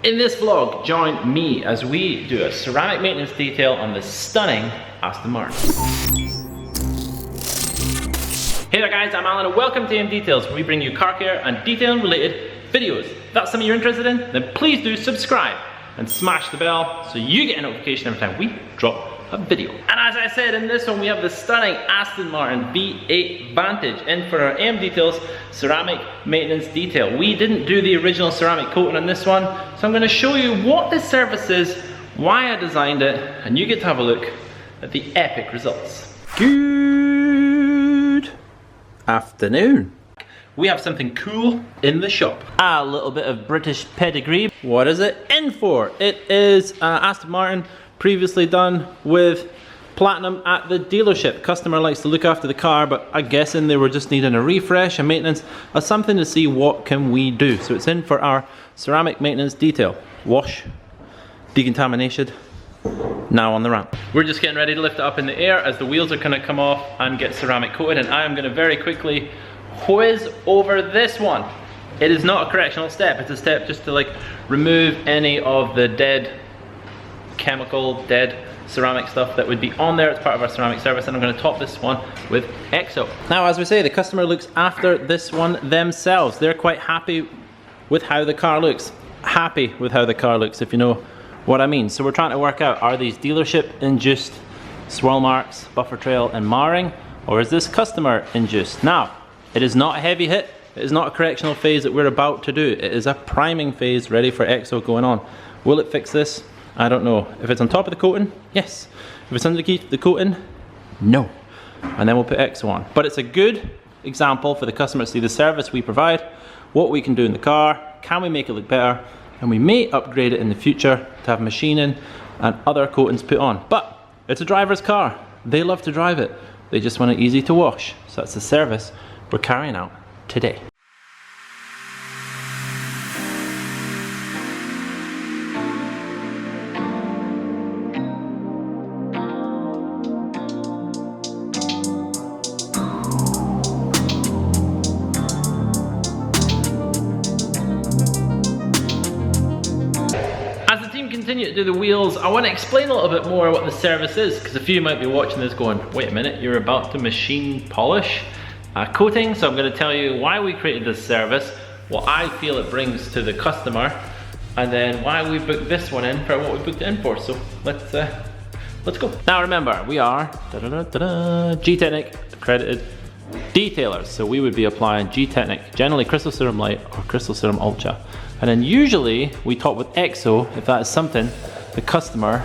In this vlog, join me as we do a ceramic maintenance detail on the stunning Aston Martin. Hey there guys, I'm Alan and welcome to AMDetails, where we bring you car care and detailing related videos. If that's something you're interested in, then please do subscribe and smash the bell so you get a notification every time we drop a video. And as I said, in this one we have the stunning Aston Martin V8 Vantage in for our AMDetails ceramic maintenance detail. We didn't do the original ceramic coating on this one, so I'm going to show you what this surface is, why I designed it, and you get to have a look at the epic results. Good afternoon. We have something cool in the shop. A little bit of British pedigree. What is it in for? It is Aston Martin, previously done with platinum at the dealership. Customer likes to look after the car, but I'm guessing they were just needing a refresh, a maintenance, or something to see what can we do. So it's in for our ceramic maintenance detail. Wash, decontamination, now on the ramp. We're just getting ready to lift it up in the air as the wheels are gonna come off and get ceramic coated, and I am gonna very quickly whiz over this one. It is not a correctional step, it's a step just to like remove any of the dead chemical, dead ceramic stuff that would be on there. It's part of our ceramic service, and I'm going to top this one with EXO. Now, as we say, the customer looks after this one themselves. They're quite happy with how the car looks. Happy with how the car looks, if you know what I mean. So we're trying to work out, are these dealership induced swirl marks, buffer trail and marring, or is this customer induced? Now, it is not a heavy hit. It is not a correctional phase that we're about to do. It is a priming phase ready for EXO going on. Will it fix this? I don't know. If it's on top of the coating, yes. If it's underneath the coating, no. And then we'll put EXO on. But it's a good example for the customer to see the service we provide, what we can do in the car, can we make it look better, and we may upgrade it in the future to have machining and other coatings put on. But it's a driver's car. They love to drive it. They just want it easy to wash. So that's the service we're carrying out today. Continue to do the wheels, I want to explain a little bit more what the service is, because a few might be watching this going, wait a minute, you're about to machine polish a coating. So I'm going to tell you why we created this service, what I feel it brings to the customer, and then why we booked this one in for what we booked it in for. So let's go. Now remember, we are Gtechniq accredited detailers, so we would be applying Gtechniq, generally Crystal Serum Light or Crystal Serum Ultra. And then usually we top with EXO if that is something the customer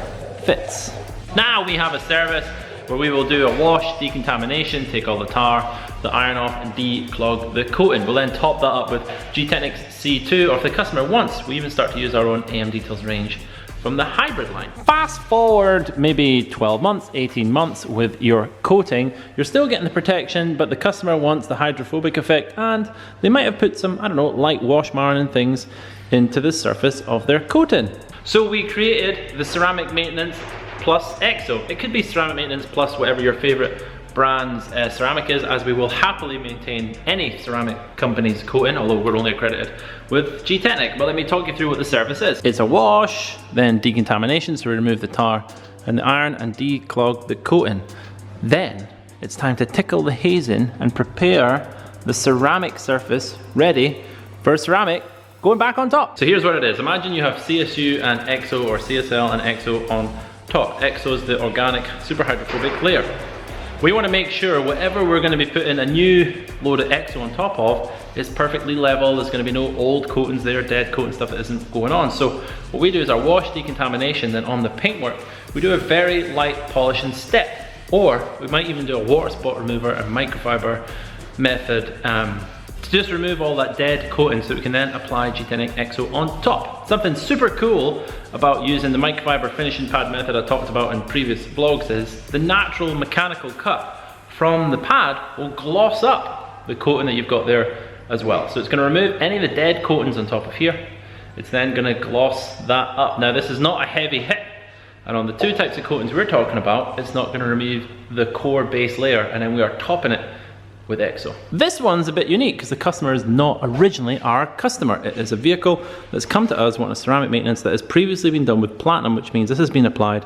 fits. Now we have a service where we will do a wash, decontamination, take all the tar, the iron off and declog the coating. We'll then top that up with Gtechniq C2, or if the customer wants, we even start to use our own AMDetails range from the hybrid line. Fast forward maybe 12 months, 18 months with your coating, you're still getting the protection, but the customer wants the hydrophobic effect, and they might have put some, I don't know, light wash marring and things into the surface of their coating. So we created the ceramic maintenance plus EXO. It could be ceramic maintenance plus whatever your favorite brand's ceramic is, as we will happily maintain any ceramic company's coating, although we're only accredited with Gtechniq. But let me talk you through what the service is. It's a wash, then decontamination, so we remove the tar and the iron and declog the coating. Then it's time to tickle the hazing and prepare the ceramic surface ready for ceramic going back on top. So here's what it is. Imagine you have CSU and EXO, or CSL and EXO on top. EXO is the organic super hydrophobic layer. We want to make sure whatever we're going to be putting a new load of EXO on top of is perfectly level. There's going to be no old coatings there, dead coating stuff that isn't going on. So what we do is our wash, decontamination, then on the paintwork, we do a very light polishing step. Or we might even do a water spot remover and microfiber method to just remove all that dead coating, so we can then apply Gtechniq EXO on top. Something super cool about using the microfiber finishing pad method I talked about in previous vlogs is the natural mechanical cut from the pad will gloss up the coating that you've got there as well. So it's going to remove any of the dead coatings on top of here. It's then going to gloss that up. Now this is not a heavy hit, and on the two types of coatings we're talking about, it's not going to remove the core base layer, and then we are topping it with EXO. This one's a bit unique because the customer is not originally our customer. It is a vehicle that's come to us wanting a ceramic maintenance that has previously been done with platinum, which means this has been applied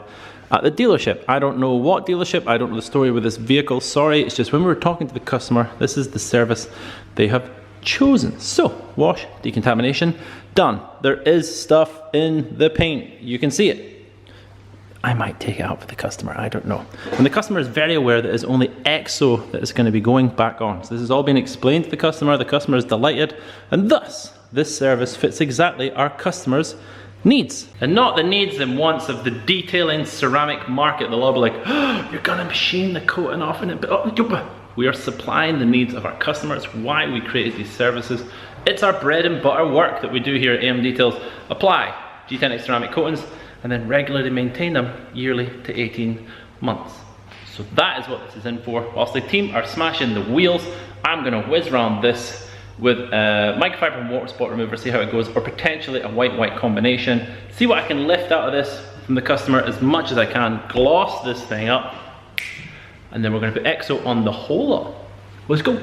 at the dealership. I don't know what dealership, I don't know the story with this vehicle, sorry, it's just when we were talking to the customer, this is the service they have chosen. So, wash, decontamination, done. There is stuff in the paint, you can see it. I might take it out for the customer, I don't know. And the customer is very aware that it's only EXO that is going to be going back on. So this has all been explained to the customer is delighted, and thus, this service fits exactly our customers' needs. And not the needs and wants of the detailing ceramic market. They'll all be like, oh, you're gonna machine the coating off in it. We are supplying the needs of our customers, why we created these services. It's our bread and butter work that we do here at AMDetails. Apply Gtechniq ceramic coatings, and then regularly maintain them yearly to 18 months. So that is what this is in for. Whilst the team are smashing the wheels, I'm gonna whiz around this with microfibre and water spot remover, see how it goes, or potentially a white-white combination. See what I can lift out of this from the customer as much as I can, gloss this thing up, and then we're gonna put EXO on the whole lot. Let's go.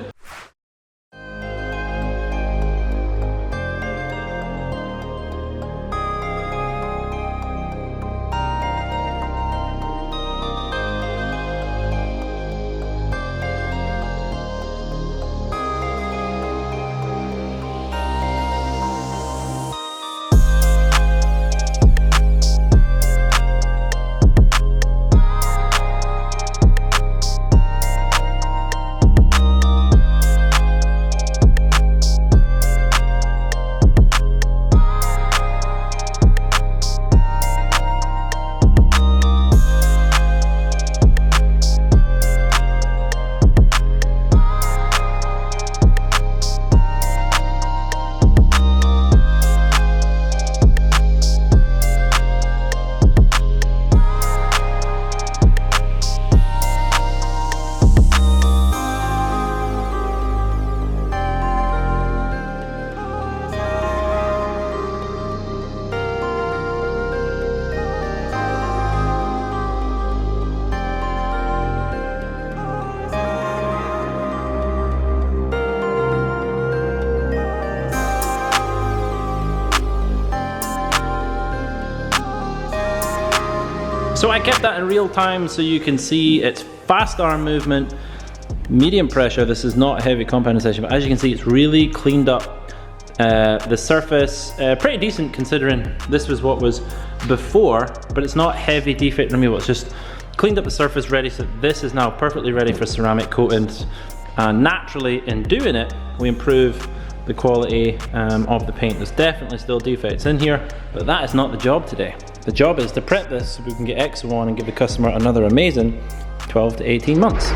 So I kept that in real time so you can see it's fast arm movement, medium pressure. This is not heavy compound session, but as you can see, it's really cleaned up the surface. Pretty decent considering this was what was before, but it's not heavy defect removal. It's just cleaned up the surface ready, so this is now perfectly ready for ceramic coatings. And naturally, in doing it, we improve the quality of the paint. There's definitely still defects in here, but that is not the job today. The job is to prep this so we can get EXO on and give the customer another amazing 12 to 18 months.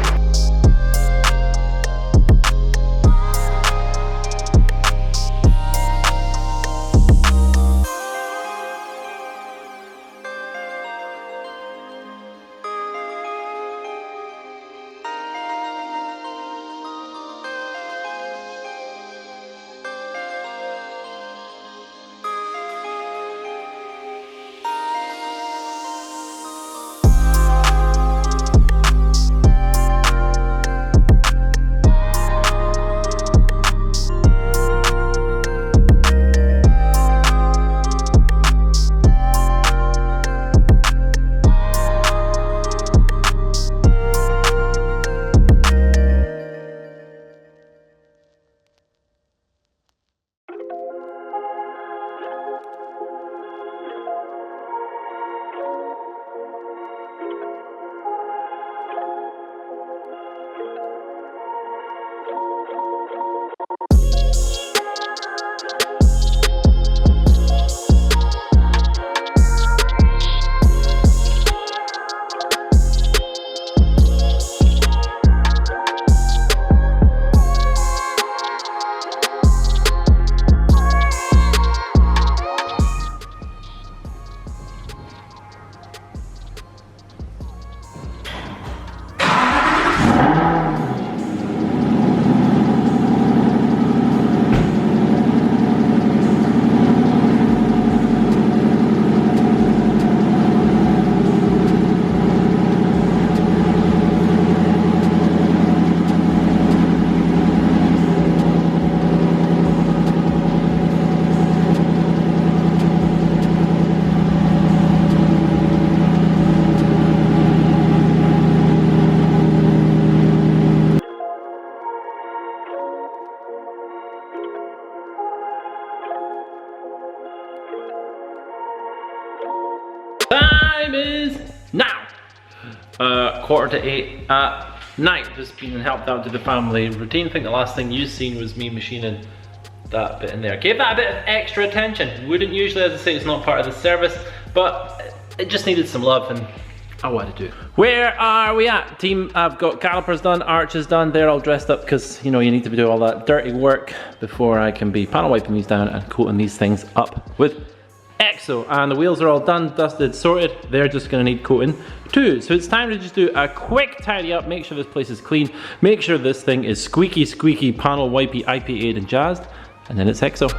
time is now. 7:45 at night. Just been and helped out to the family routine. I think the last thing you've seen was me machining that bit in there. Gave that a bit of extra attention. Wouldn't usually, as I say, it's not part of the service, but it just needed some love and I wanted to do. Where are we at, team? I've got calipers done, arches done. They're all dressed up because, you know, you need to do all that dirty work before I can be panel wiping these down and coating these things up with EXO. And the wheels are all done, dusted, sorted. They're just gonna need coating too. So it's time to just do a quick tidy up, make sure this place is clean, make sure this thing is squeaky, squeaky, panel wipey, IPA'd and jazzed, and then it's EXO.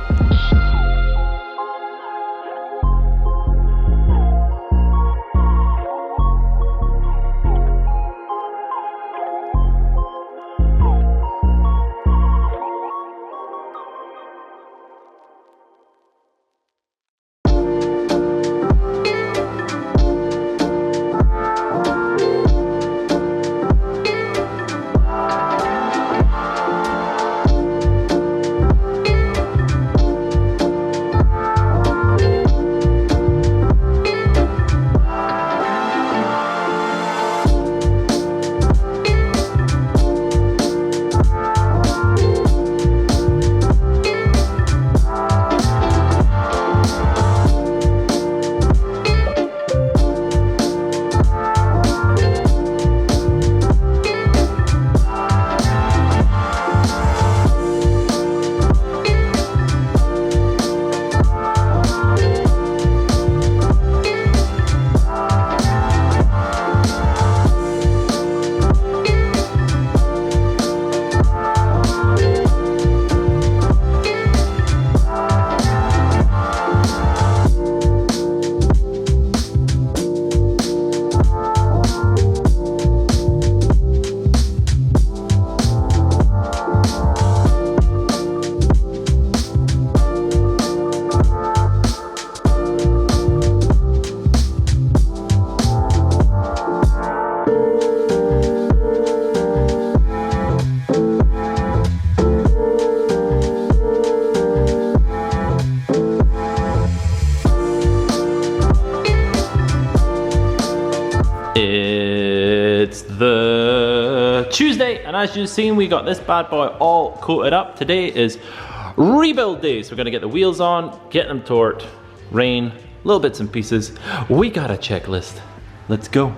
It's the Tuesday, and as you've seen, we got this bad boy all coated up. Today is rebuild day, so we're gonna get the wheels on, get them torqued, rain, little bits and pieces. We got a checklist. Let's go.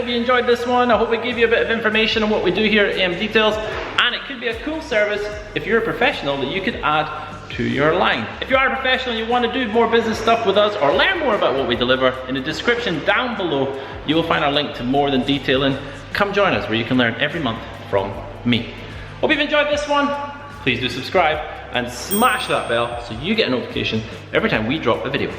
Enjoyed this one. I hope we gave you a bit of information on what we do here at AMDetails, and it could be a cool service if you're a professional that you could add to your line. If you are a professional and you want to do more business stuff with us or learn more about what we deliver, in the description down below you will find our link to more than detailing. Come join us where you can learn every month from me. Hope you've enjoyed this one. Please do subscribe and smash that bell so you get a notification every time we drop a video.